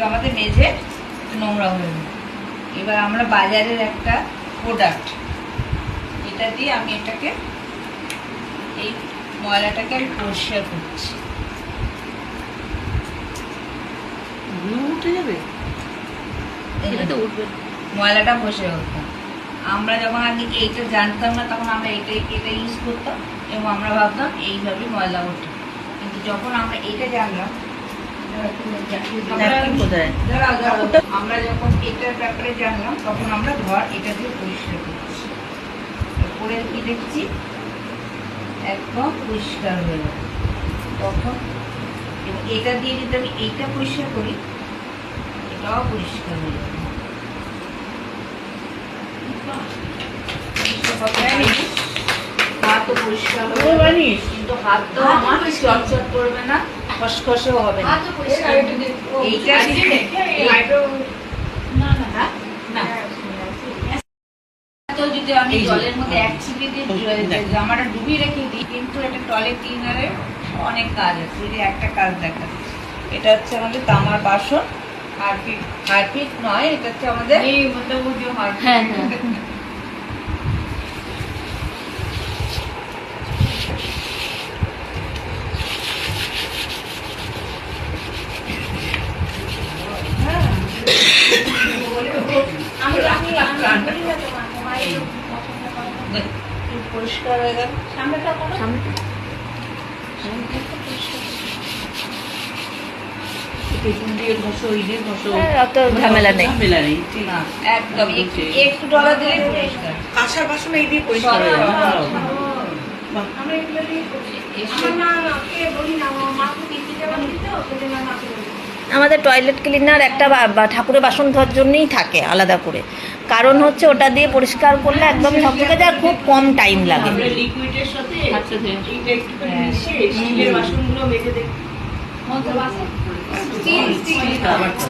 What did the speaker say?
আমাদের মেঝে নোংরা হয়ে যাবে। এবার আমরা বাজারের একটা প্রোডাক্ট, এটা দিয়ে আমি এটাকে এই ময়লাটাকে আমি পরিষ্কার করছি। উঠে যাবে, ময়লাটা বসে হতো। আমরা যখন আগে এইটা জানতাম না তখন আমরা এটা ইউজ করতাম এবং আমরা ভাবতাম এইভাবে ময়লা ওঠে, কিন্তু যখন আমরা এটা জানলাম, আমরা যখন এটার ব্যাপারে জানলাম তখন আমরা ঘর এটা দিয়ে পরিষ্কার করছি। করে কি দেখছি একদম পরিষ্কার হয়ে যাবে তখন। এবং এটা দিয়ে যদি আমি এইটা পরিষ্কার করি এটাও পরিষ্কার হয়ে যাবে। হাতও পরিষ্কার হবে, কিন্তু হাত তো আমার চটচট করবে না, খসখসেও হবে না। এইটা তো যদি আমি জলের মধ্যে এক ছিপে দিয়ে জামাটা ডুবিয়ে রেখে দিই, কিন্তু এটা টয়লেট ক্লিনারে অনেক কাজ আছে। যদি একটা কাজ দেখা, এটা হচ্ছে আমাদের তামার বাসন, হারপিক নয়, এটা হচ্ছে আমাদের হ্যাঁ পরিষ্কার হয়ে গেল। সামনেটা করো, অত ঝামেলা নেই। একদম একটু ডলা দিলে পরিষ্কার। কাঁসার বাসন এই দিয়ে পরিষ্কার হয়ে যাবে। আমাদের টয়লেট ক্লিনার একটা ঠাকুরের বাসন ধোয়ার জন্যই থাকে আলাদা করে, কারণ হচ্ছে ওটা দিয়ে পরিষ্কার করলে একদম ঝকঝকে যায়, খুব কম টাইম লাগে। লিকুইডের সাথে এইটা একটু মিশিয়ে স্টিলের বাসনগুলো মেজে দেখি।